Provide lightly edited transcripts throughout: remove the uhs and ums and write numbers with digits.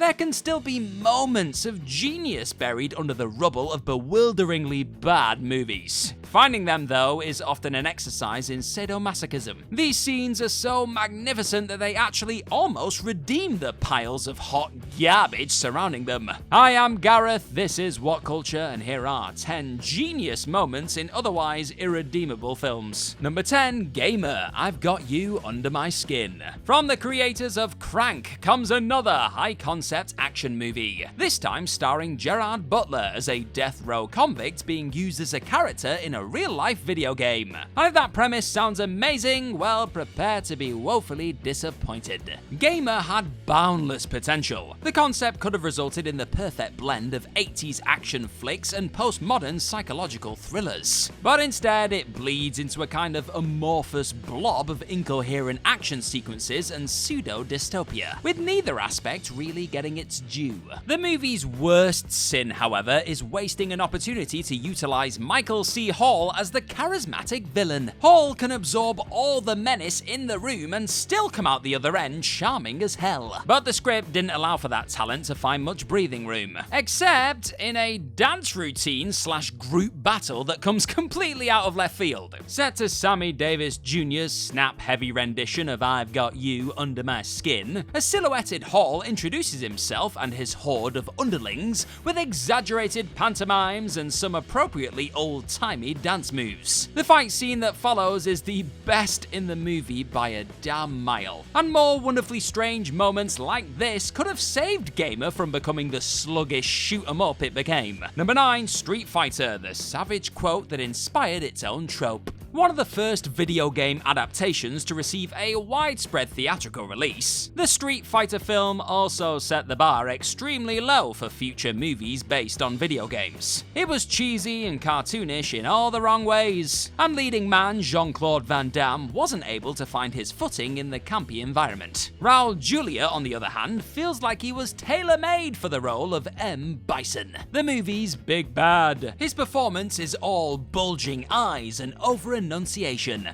there can still be moments of genius buried under the rubble of bewilderingly bad movies. Finding them, though, is often an exercise in sadomasochism. These scenes are so magnificent that they actually almost redeem the piles of hot garbage surrounding them. Hi, I'm Gareth, this is What Culture, and here are 10 genius moments in otherwise irredeemable films. Number 10, Gamer, I've Got You Under My Skin. From the creators of Crank comes another high-concept action movie, this time starring Gerard Butler as a death row convict being used as a character in a real-life video game. And if that premise sounds amazing, well, prepare to be woefully disappointed. Gamer had boundless potential. The concept could have resulted in the perfect blend of 80s action flicks and postmodern psychological thrillers. But instead, it bleeds into a kind of amorphous blob of incoherent action sequences and pseudo-dystopia, with neither aspect really getting its due. The movie's worst sin, however, is wasting an opportunity to utilize Michael C. Hall as the charismatic villain. Hall can absorb all the menace in the room and still come out the other end charming as hell. But the script didn't allow for that talent to find much breathing room, except in a dance routine / group battle that comes completely out of left field. Set to Sammy Davis Jr.'s snap-heavy rendition of I've Got You Under My Skin, a silhouetted Hall introduces himself and his horde of underlings with exaggerated pantomimes and some appropriately old-timey dance moves. The fight scene that follows is the best in the movie by a damn mile, and more wonderfully strange moments like this could have saved Gamer from becoming the sluggish shoot-'em-up it became. Number 9, Street Fighter, the savage quote that inspired its own trope. One of the first video game adaptations to receive a widespread theatrical release, the Street Fighter film also set the bar extremely low for future movies based on video games. It was cheesy and cartoonish in all the wrong ways, and leading man Jean-Claude Van Damme wasn't able to find his footing in the campy environment. Raul Julia, on the other hand, feels like he was tailor-made for the role of M. Bison, the movie's big bad. His performance is all bulging eyes and over-enunciation.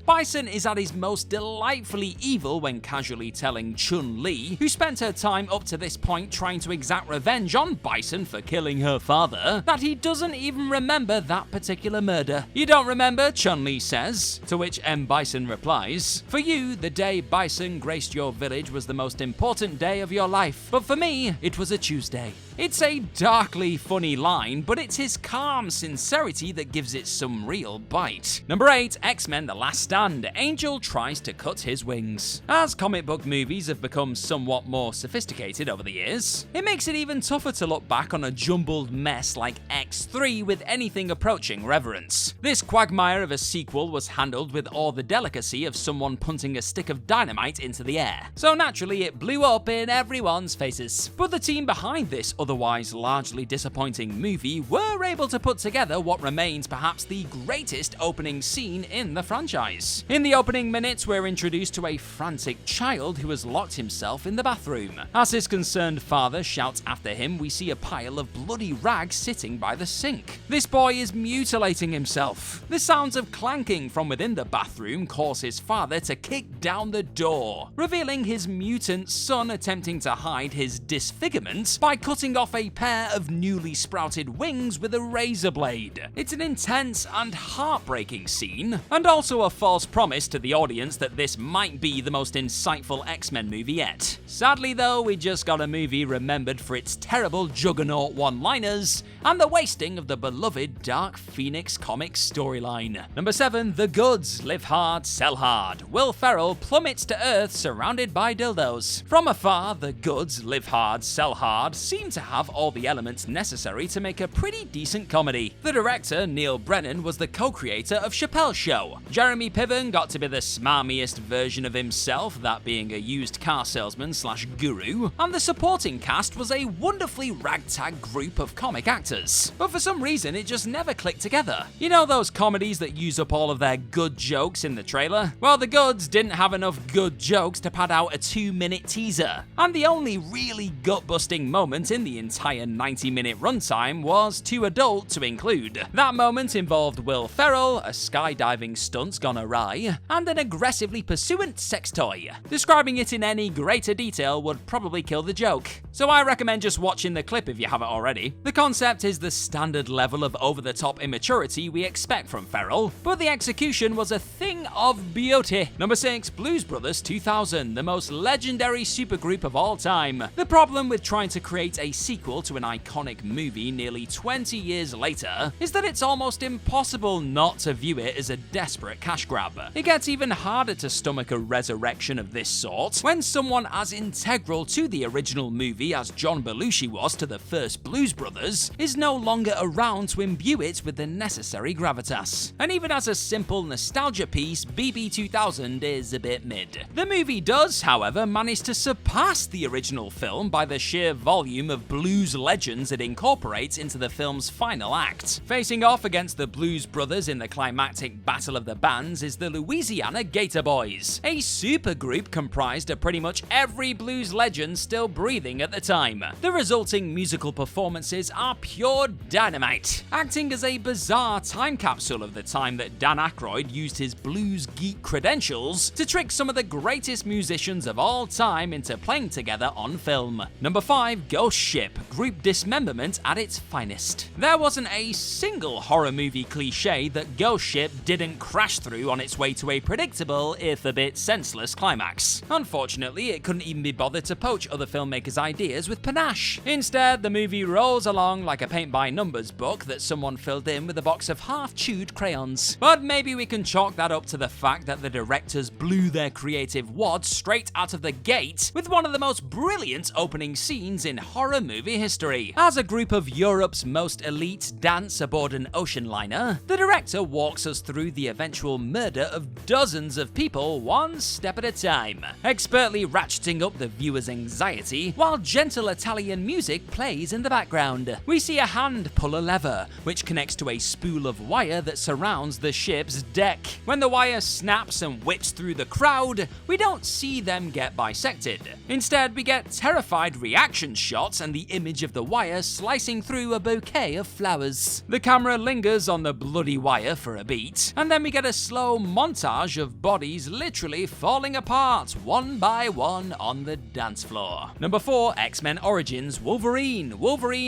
Bison is at his most delightfully evil when casually telling Chun-Li, who spent her time up to this point trying to exact revenge on Bison for killing her father, that he doesn't even remember that particular murder. "You don't remember?" Chun-Li says, to which M. Bison replies, "For you, the day Bison graced your village was the most important day of your life, but for me, it was a Tuesday." It's a darkly funny line, but it's his calm sincerity that gives it some real bite. Number 8, X-Men The Last Stand, Angel tries to cut his wings. As comic book movies have become somewhat more sophisticated over the years, it makes it even tougher to look back on a jumbled mess like X3 with anything approaching reverence. This quagmire of a sequel was handled with all the delicacy of someone punting a stick of dynamite into the air, so naturally it blew up in everyone's faces. But the team behind this otherwise largely disappointing movie were able to put together what remains perhaps the greatest opening scene in the franchise. In the opening minutes, we're introduced to a frantic child who has locked himself in the bathroom. As his concerned father shouts after him, we see a pile of bloody rags sitting by the sink. This boy is mutilating himself. The sounds of clanking from within the bathroom cause his father to kick down the door, revealing his mutant son attempting to hide his disfigurement by cutting off a pair of newly sprouted wings with a razor blade. It's an intense and heartbreaking scene, and also a false promise to the audience that this might be the most insightful X-Men movie yet. Sadly though, we just got a movie remembered for its terrible juggernaut one-liners and the wasting of the beloved Dark Phoenix comics storyline. Number 7, The Goods, Live Hard, Sell Hard. Will Ferrell plummets to Earth surrounded by dildos. From afar, The Goods, Live Hard, Sell Hard seem to have all the elements necessary to make a pretty decent comedy. The director, Neil Brennan, was the co-creator of Chappelle's Show. Jeremy Piven got to be the smarmiest version of himself, that being a used car salesman / guru, and the supporting cast was a wonderfully ragtag group of comic actors. But for some reason, it just never clicked together. You know those comedies that use up all of their good jokes in the trailer? Well, The Goods didn't have enough good jokes to pad out a 2-minute teaser, and the only really gut-busting moment in the entire 90-minute runtime was too adult to include. That moment involved Will Ferrell, a skydiving skydiving stunts gone awry, and an aggressively pursuant sex toy. Describing it in any greater detail would probably kill the joke, so I recommend just watching the clip if you haven't already. The concept is the standard level of over-the-top immaturity we expect from Ferrell, but the execution was a thing of beauty. Number 6, Blues Brothers 2000, the most legendary supergroup of all time. The problem with trying to create a sequel to an iconic movie nearly 20 years later is that it's almost impossible not to view it as a desperate cash grab. It gets even harder to stomach a resurrection of this sort when someone as integral to the original movie as John Belushi was to the first Blues Brothers is no longer around to imbue it with the necessary gravitas. And even as a simple nostalgia piece, BB 2000 is a bit mid. The movie does, however, manage to surpass the original film by the sheer volume of blues legends it incorporates into the film's final act. Facing off against the Blues Brothers in the climactic Battle of the Bands is the Louisiana Gator Boys, a supergroup comprised of pretty much every blues legend still breathing at the time. The resulting musical performances are pure dynamite, acting as a bizarre time capsule of the time that Dan Aykroyd used his blues geek credentials to trick some of the greatest musicians of all time into playing together on film. Number 5, Ghost Ship, group dismemberment at its finest. There wasn't a single horror movie cliche that Ghost Ship didn't crash through on its way to a predictable, if a bit senseless, climax. Unfortunately, it couldn't even be bothered to poach other filmmakers' ideas with panache. Instead, the movie rolls along like a paint-by-numbers book that someone filled in with a box of half-chewed crayons. But maybe we can chalk that up to the fact that the directors blew their creative wad straight out of the gate with one of the most brilliant opening scenes in horror movie history. As a group of Europe's most elite dance aboard an ocean liner, the director walks us through the eventual murder of dozens of people one step at a time, expertly ratcheting up the viewer's anxiety while gentle Italian music plays in the background. We see a hand pull a lever, which connects to a spool of wire that surrounds the ship's deck. When the wire snaps and whips through the crowd, we don't see them get bisected. Instead, we get terrified reaction shots and the image of the wire slicing through a bouquet of flowers. The camera lingers on the bloody wire for a beat, and then we get a slow montage of bodies literally falling apart one by one on the dance floor. Number 4, XMen Origins Wolverine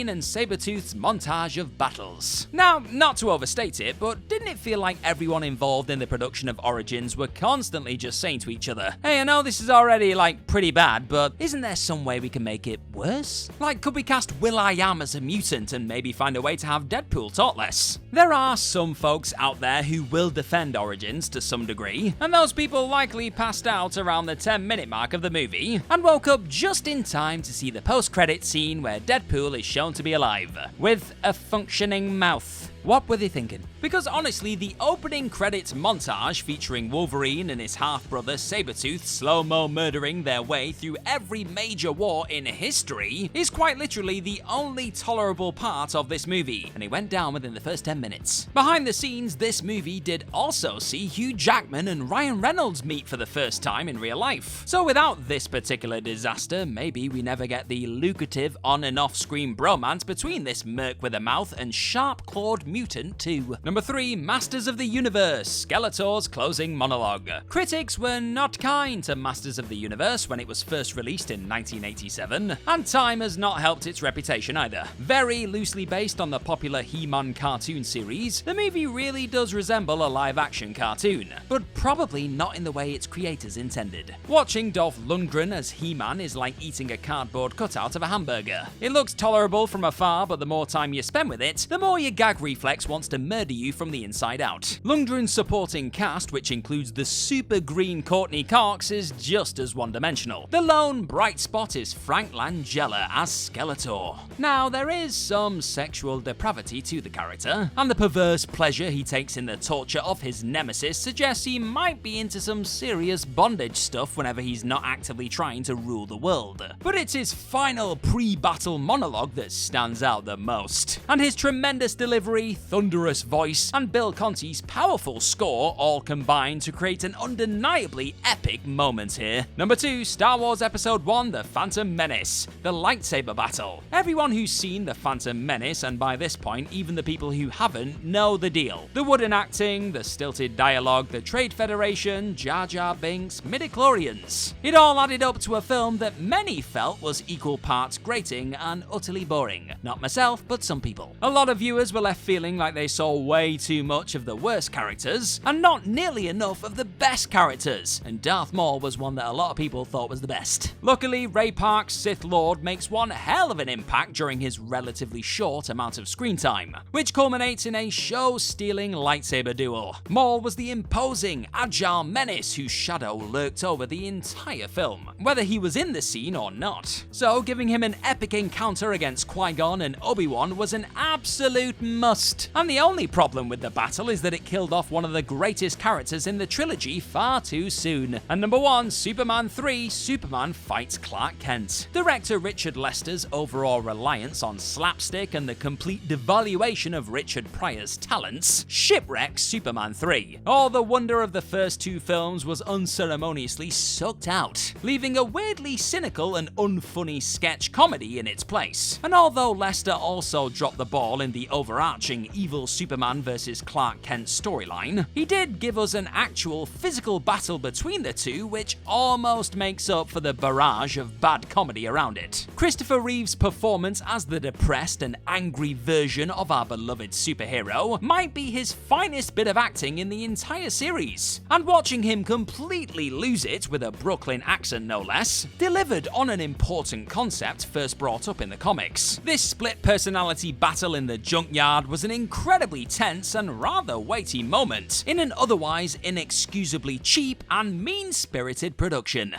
and Sabretooth's montage of battles. Now, not to overstate it, but didn't it feel like everyone involved in the production of Origins were constantly just saying to each other, hey, I know this is already pretty bad, but isn't there some way we can make it worse? Could we cast Will.i.am as a mutant and maybe find a way to have Deadpool talk less? There are some folks out there who will defend Origins to some degree, and those people likely passed out around the 10-minute mark of the movie and woke up just in time to see the post-credit scene where Deadpool is shown to be alive, with a functioning mouth. What were they thinking? Because honestly, the opening credits montage featuring Wolverine and his half-brother Sabretooth slow-mo murdering their way through every major war in history is quite literally the only tolerable part of this movie, and it went down within the first 10 minutes. Behind the scenes, this movie did also see Hugh Jackman and Ryan Reynolds meet for the first time in real life. So without this particular disaster, maybe we never get the lucrative on and off-screen bromance between this merc with a mouth and sharp-clawed mutant too. Number 3, Masters of the Universe, Skeletor's closing monologue. Critics were not kind to Masters of the Universe when it was first released in 1987, and time has not helped its reputation either. Very loosely based on the popular He-Man cartoon series, the movie really does resemble a live-action cartoon, but probably not in the way its creators intended. Watching Dolph Lundgren as He-Man is like eating a cardboard cutout of a hamburger. It looks tolerable from afar, but the more time you spend with it, the more your gag reflex wants to murder you from the inside out. Lundgren's supporting cast, which includes the super green Courtney Cox, is just as one-dimensional. The lone bright spot is Frank Langella as Skeletor. Now, there is some sexual depravity to the character, and the perverse pleasure he takes in the torture of his nemesis suggests he might be into some serious bondage stuff whenever he's not actively trying to rule the world. But it's his final pre-battle monologue that stands out the most, and his tremendous delivery very thunderous voice, and Bill Conti's powerful score all combine to create an undeniably epic moment here. Number 2, Star Wars Episode 1, The Phantom Menace, the lightsaber battle. Everyone who's seen The Phantom Menace, and by this point even the people who haven't, know the deal. The wooden acting, the stilted dialogue, the Trade Federation, Jar Jar Binks, midichlorians. It all added up to a film that many felt was equal parts grating and utterly boring. Not myself, but some people. A lot of viewers were left feeling like they saw way too much of the worst characters, and not nearly enough of the best characters, and Darth Maul was one that a lot of people thought was the best. Luckily, Ray Park's Sith Lord makes one hell of an impact during his relatively short amount of screen time, which culminates in a show-stealing lightsaber duel. Maul was the imposing, agile menace whose shadow lurked over the entire film, whether he was in the scene or not. So giving him an epic encounter against Qui-Gon and Obi-Wan was an absolute must. And the only problem with the battle is that it killed off one of the greatest characters in the trilogy far too soon. And number 1, Superman 3, Superman Fights Clark Kent. Director Richard Lester's overall reliance on slapstick and the complete devaluation of Richard Pryor's talents shipwrecks Superman 3. All the wonder of the first 2 films was unceremoniously sucked out, leaving a weirdly cynical and unfunny sketch comedy in its place. And although Lester also dropped the ball in the overarching evil Superman vs. Clark Kent storyline, he did give us an actual physical battle between the two, which almost makes up for the barrage of bad comedy around it. Christopher Reeve's performance as the depressed and angry version of our beloved superhero might be his finest bit of acting in the entire series, and watching him completely lose it with a Brooklyn accent no less, delivered on an important concept first brought up in the comics. This split personality battle in the junkyard was an incredibly tense and rather weighty moment in an otherwise inexcusably cheap and mean-spirited production.